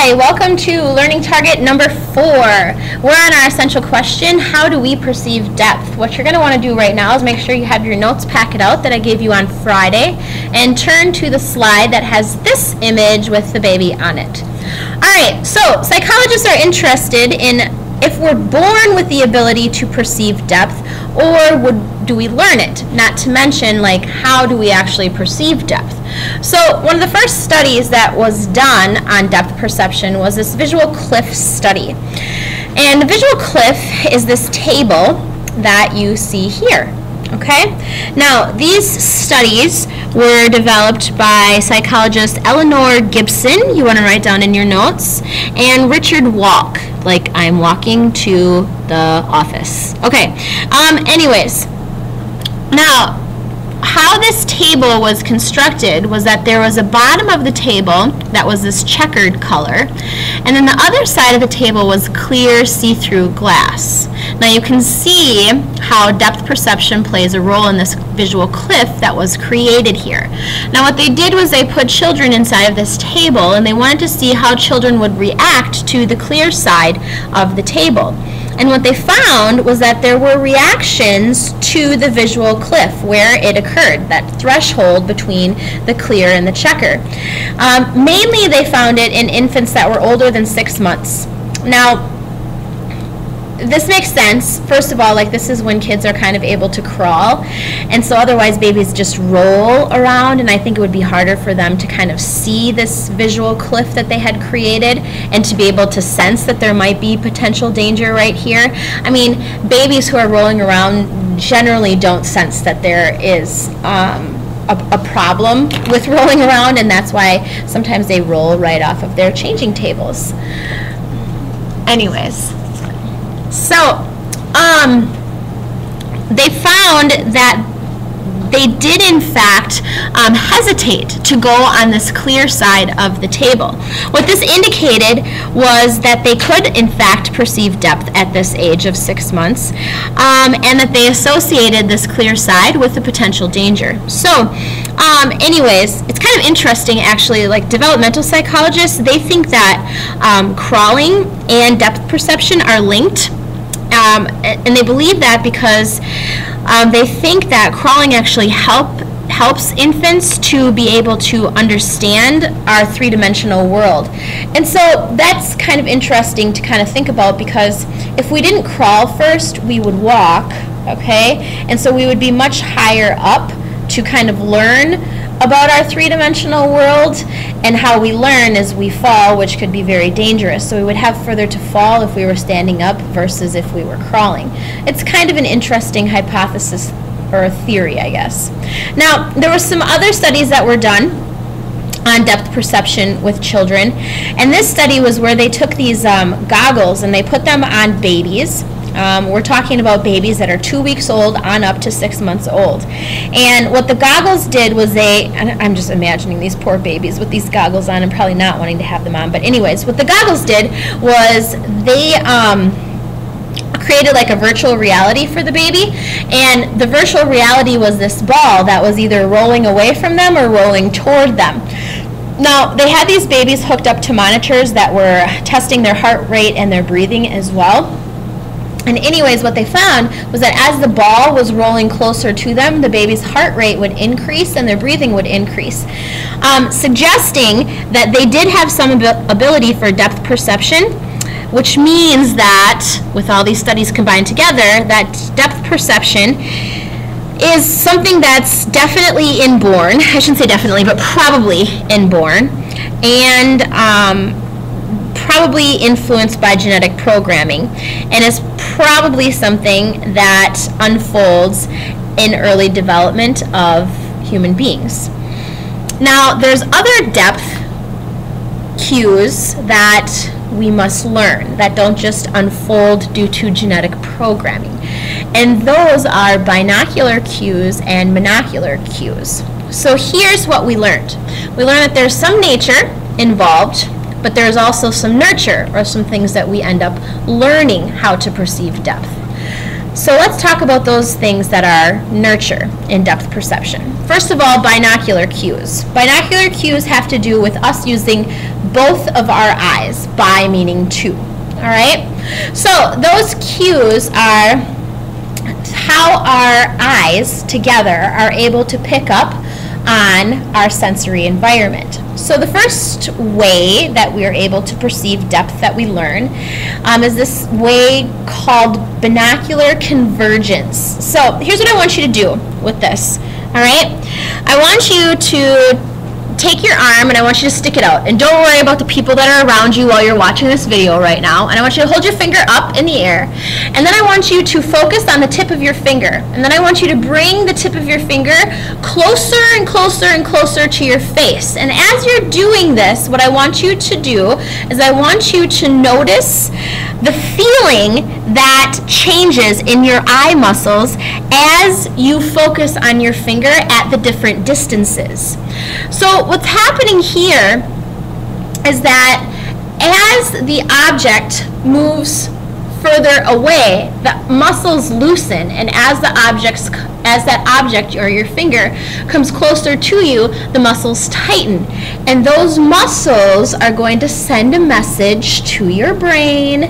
Hi, welcome to learning target number 4. We're on our essential question, how do we perceive depth? What you're going to want to do right now is make sure you have your notes packet out that I gave you on Friday and turn to the slide that has this image with the baby on it. Alright, so psychologists are interested in if we're born with the ability to perceive depth or do we learn it? Not to mention, like, how do we actually perceive depth? So one of the first studies that was done on depth perception was this visual cliff study. And the visual cliff is this table that you see here. Okay? Now, these studies were developed by psychologist Eleanor Gibson, you want to write down in your notes, and Richard Walk, like I'm walking to the office. Okay, anyways, now, how this table was constructed was that there was a bottom of the table that was this checkered color, and then the other side of the table was clear see-through glass. Now you can see how depth perception plays a role in this visual cliff that was created here. Now what they did was they put children inside of this table and they wanted to see how children would react to the clear side of the table. And what they found was that there were reactions to the visual cliff where it occurred, that threshold between the clear and the checker. Mainly they found it in infants that were older than 6 months. Now, this makes sense. First of all, like, this is when kids are kind of able to crawl, and so otherwise babies just roll around, and I think it would be harder for them to kind of see this visual cliff that they had created and to be able to sense that there might be potential danger right here. I mean, babies who are rolling around generally don't sense that there is a problem with rolling around, and that's why sometimes they roll right off of their changing tables. Anyways. So, they found that they did in fact hesitate to go on this clear side of the table. What this indicated was that they could in fact perceive depth at this age of 6 months, and that they associated this clear side with the potential danger. So, anyways, it's kind of interesting actually, like developmental psychologists, they think that crawling and depth perception are linked. And they believe that because they think that crawling actually helps infants to be able to understand our three-dimensional world. And so that's kind of interesting to kind of think about, because if we didn't crawl first, we would walk, okay? And so we would be much higher up to kind of learn about our three-dimensional world, and how we learn is we fall, which could be very dangerous. So we would have further to fall if we were standing up versus if we were crawling. It's kind of an interesting hypothesis or theory, I guess. Now, there were some other studies that were done on depth perception with children, and this study was where they took these goggles and they put them on babies. We're talking about babies that are 2 weeks old on up to 6 months old. And what the goggles did was I'm just imagining these poor babies with these goggles on and probably not wanting to have them on. But anyways, what the goggles did was they created like a virtual reality for the baby. And the virtual reality was this ball that was either rolling away from them or rolling toward them. Now, they had these babies hooked up to monitors that were testing their heart rate and their breathing as well. And anyways, what they found was that as the ball was rolling closer to them, the baby's heart rate would increase and their breathing would increase, suggesting that they did have some ability for depth perception, which means that, with all these studies combined together, that depth perception is something that's definitely inborn. I shouldn't say definitely, but probably inborn, and probably influenced by genetic programming, and is probably something that unfolds in early development of human beings. Now, there's other depth cues that we must learn that don't just unfold due to genetic programming, and those are binocular cues and monocular cues. So here's what we learned. We learned that there's some nature involved, but there's also some nurture, or some things that we end up learning how to perceive depth. So let's talk about those things that are nurture in depth perception. First of all, binocular cues. Binocular cues have to do with us using both of our eyes, bi meaning two. All right? So those cues are how our eyes together are able to pick up on our sensory environment. So the first way that we are able to perceive depth that we learn is this way called binocular convergence. So here's what I want you to do with this, all right? I want you to take your arm and I want you to stick it out. And don't worry about the people that are around you while you're watching this video right now. And I want you to hold your finger up in the air. And then I want you to focus on the tip of your finger. And then I want you to bring the tip of your finger closer and closer and closer to your face. And as you're doing this, what I want you to do is I want you to notice the feeling that changes in your eye muscles as you focus on your finger at the different distances. So what's happening here is that as the object moves further away, the muscles loosen, and as that object or your finger comes closer to you, the muscles tighten. And those muscles are going to send a message to your brain,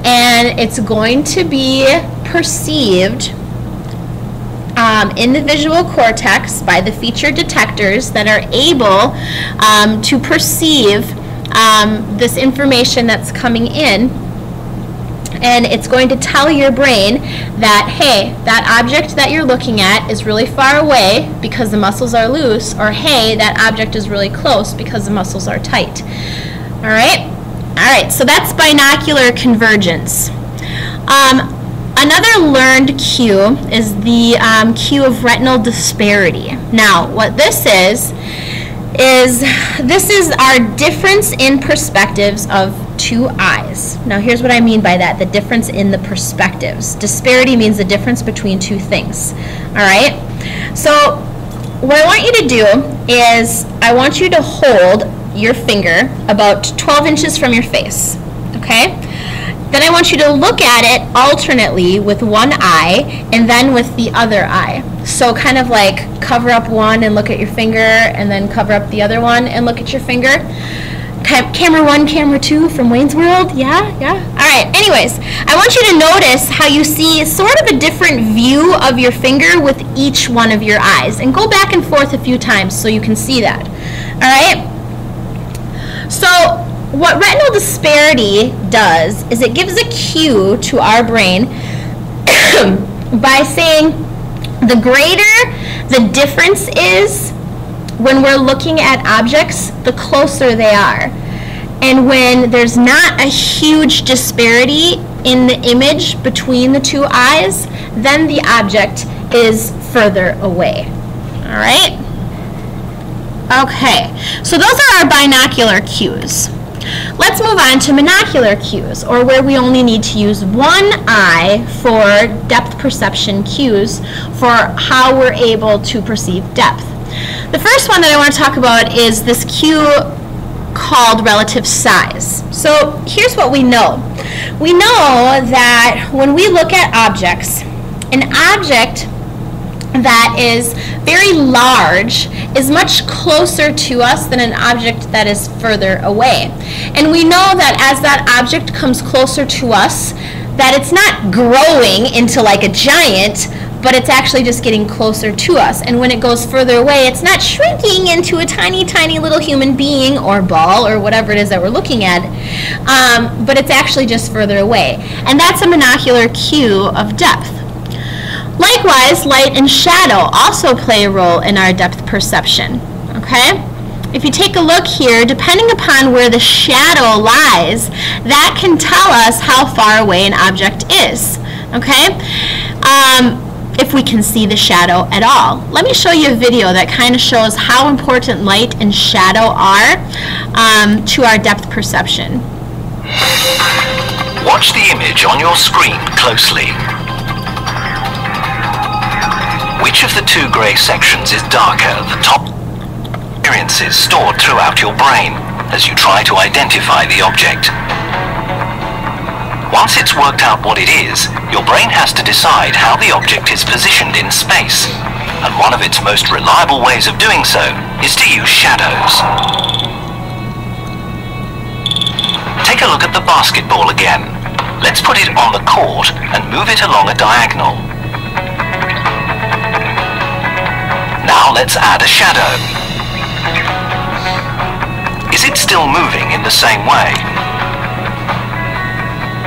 and it's going to be perceived in the visual cortex by the feature detectors that are able to perceive this information that's coming in. And it's going to tell your brain that, hey, that object that you're looking at is really far away because the muscles are loose, or hey, that object is really close because the muscles are tight. All right? All right, so that's binocular convergence. Another learned cue is the cue of retinal disparity. Now, what this is our difference in perspectives of two eyes. Now, here's what I mean by that, the difference in the perspectives. Disparity means the difference between two things. All right? So, what I want you to do is I want you to hold your finger about 12 inches from your face. Okay? Then I want you to look at it alternately with one eye and then with the other eye. So kind of like cover up one and look at your finger, and then cover up the other one and look at your finger. Camera 1, camera 2 from Wayne's World? Yeah? All right, anyways, I want you to notice how you see sort of a different view of your finger with each one of your eyes. And go back and forth a few times so you can see that. All right? So what retinal disparity does is it gives a cue to our brain by saying the greater the difference is when we're looking at objects, the closer they are. And when there's not a huge disparity in the image between the two eyes, then the object is further away. All right? Okay, so those are our binocular cues. Let's move on to monocular cues, or where we only need to use one eye for depth perception cues for how we're able to perceive depth. The first one that I want to talk about is this cue called relative size. So here's what we know. We know that when we look at objects, an object that is very large is much closer to us than an object that is further away. And we know that as that object comes closer to us, that it's not growing into like a giant, but it's actually just getting closer to us. And when it goes further away, it's not shrinking into a tiny, tiny little human being or ball or whatever it is that we're looking at, but it's actually just further away. And that's a monocular cue of depth. Likewise, light and shadow also play a role in our depth perception, okay? If you take a look here, depending upon where the shadow lies, that can tell us how far away an object is, okay? If we can see the shadow at all. Let me show you a video that kind of shows how important light and shadow are to our depth perception. Watch the image on your screen closely. Which of the two grey sections is darker? The top experiences stored throughout your brain as you try to identify the object. Once it's worked out what it is, your brain has to decide how the object is positioned in space. And one of its most reliable ways of doing so is to use shadows. Take a look at the basketball again. Let's put it on the court and move it along a diagonal. Now let's add a shadow. Is it still moving in the same way?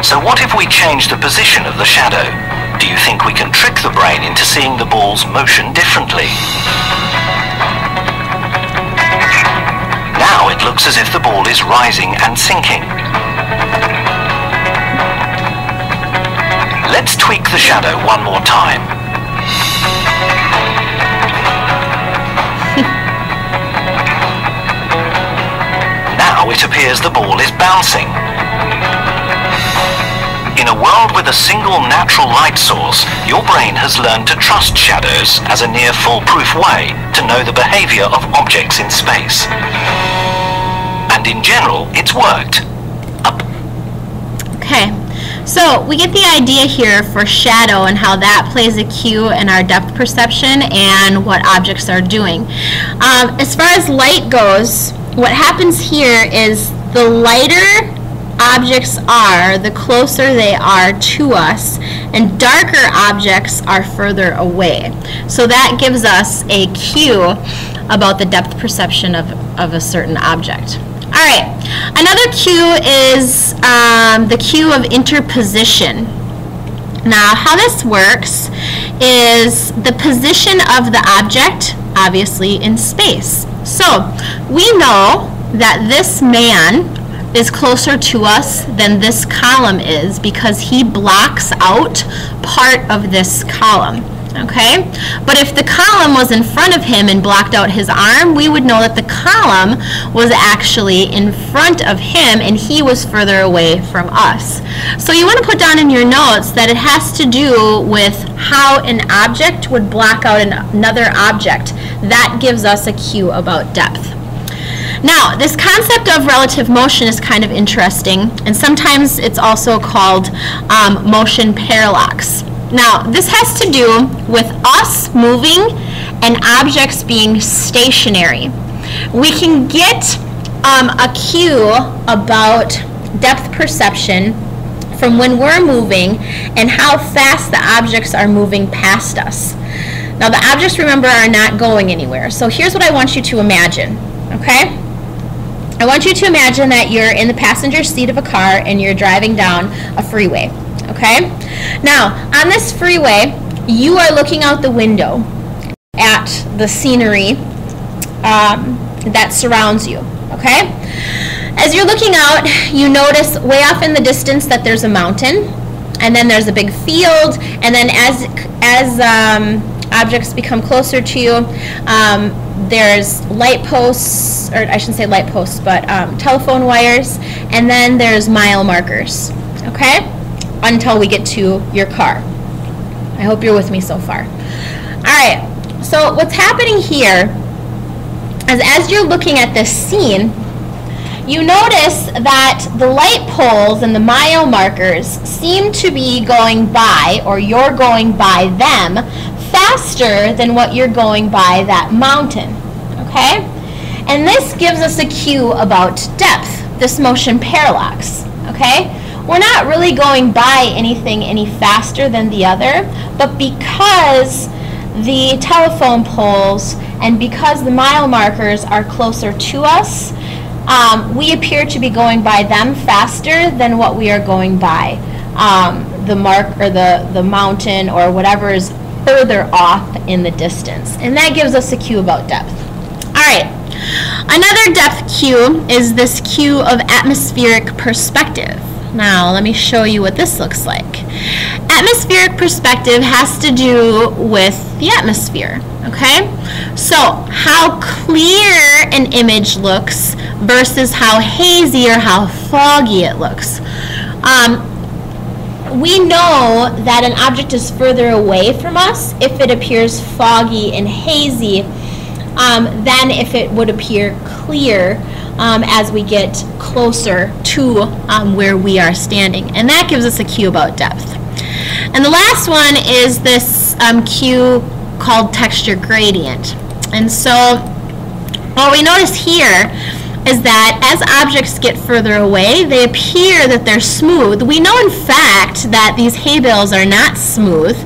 So what if we change the position of the shadow? Do you think we can trick the brain into seeing the ball's motion differently? Now it looks as if the ball is rising and sinking. Let's tweak the shadow one more time. Now it appears the ball is bouncing. In a world with a single natural light source, your brain has learned to trust shadows as a near foolproof way to know the behavior of objects in space. And in general, it's worked. Okay, so we get the idea here for shadow and how that plays a cue in our depth perception and what objects are doing. As far as light goes, what happens here is the lighter objects are, the closer they are to us, and darker objects are further away. So that gives us a cue about the depth perception of a certain object. All right, another cue is the cue of interposition. Now, how this works is the position of the object, obviously, in space. So, we know that this man is closer to us than this column is because he blocks out part of this column, okay? But if the column was in front of him and blocked out his arm, we would know that the column was actually in front of him and he was further away from us. So you want to put down in your notes that it has to do with how an object would block out another object. That gives us a cue about depth. Now, this concept of relative motion is kind of interesting, and sometimes it's also called motion parallax. Now, this has to do with us moving and objects being stationary. We can get a cue about depth perception from when we're moving and how fast the objects are moving past us. Now, the objects, remember, are not going anywhere. So here's what I want you to imagine, okay? I want you to imagine that you're in the passenger seat of a car and you're driving down a freeway, okay? Now, on this freeway, you are looking out the window at the scenery that surrounds you, okay? As you're looking out, you notice way off in the distance that there's a mountain, and then there's a big field, and then as objects become closer to you, there's light posts, or I shouldn't say light posts, but telephone wires, and then there's mile markers, okay? Until we get to your car. I hope you're with me so far. All right, so what's happening here is as you're looking at this scene, you notice that the light poles and the mile markers seem to be going by, or you're going by them, faster than what you're going by that mountain, okay? And this gives us a cue about depth, this motion parallax, okay? We're not really going by anything any faster than the other, but because the telephone poles and because the mile markers are closer to us, we appear to be going by them faster than what we are going by the mark or the mountain or whatever is further off in the distance. And that gives us a cue about depth. All right, another depth cue is this cue of atmospheric perspective. Now, let me show you what this looks like. Atmospheric perspective has to do with the atmosphere, okay? So, how clear an image looks versus how hazy or how foggy it looks. We know that an object is further away from us if it appears foggy and hazy than if it would appear clear as we get closer to where we are standing. And that gives us a cue about depth. And the last one is this cue called texture gradient. And so what we notice here is that as objects get further away, they appear that they're smooth. We know in fact that these hay bales are not smooth,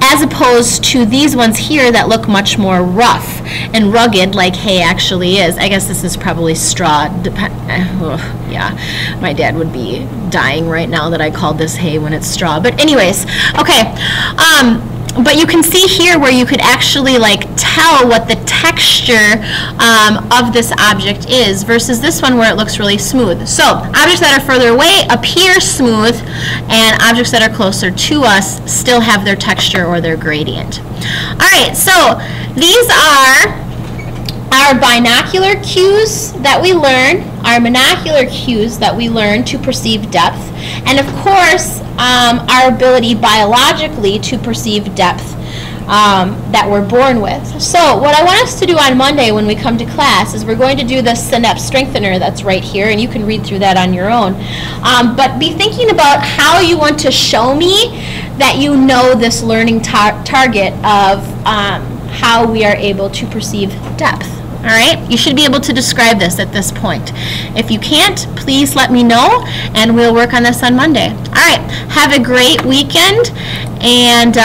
as opposed to these ones here that look much more rough and rugged like hay actually is. I guess this is probably straw. Yeah, my dad would be dying right now that I called this hay when it's straw. But anyways, okay. But you can see here where you could actually like tell what the texture of this object is versus this one where it looks really smooth. So objects that are further away appear smooth, and objects that are closer to us still have their texture or their gradient. All right, so these are our binocular cues that we learn, our monocular cues that we learn to perceive depth, and of course our ability biologically to perceive depth that we're born with. So what I want us to do on Monday when we come to class is we're going to do the synapse strengthener that's right here, and you can read through that on your own. But be thinking about how you want to show me that you know this learning target of how we are able to perceive depth. All right, you should be able to describe this at this point. If you can't, please let me know, and we'll work on this on Monday. All right, have a great weekend, and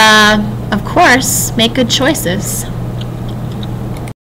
of course, make good choices.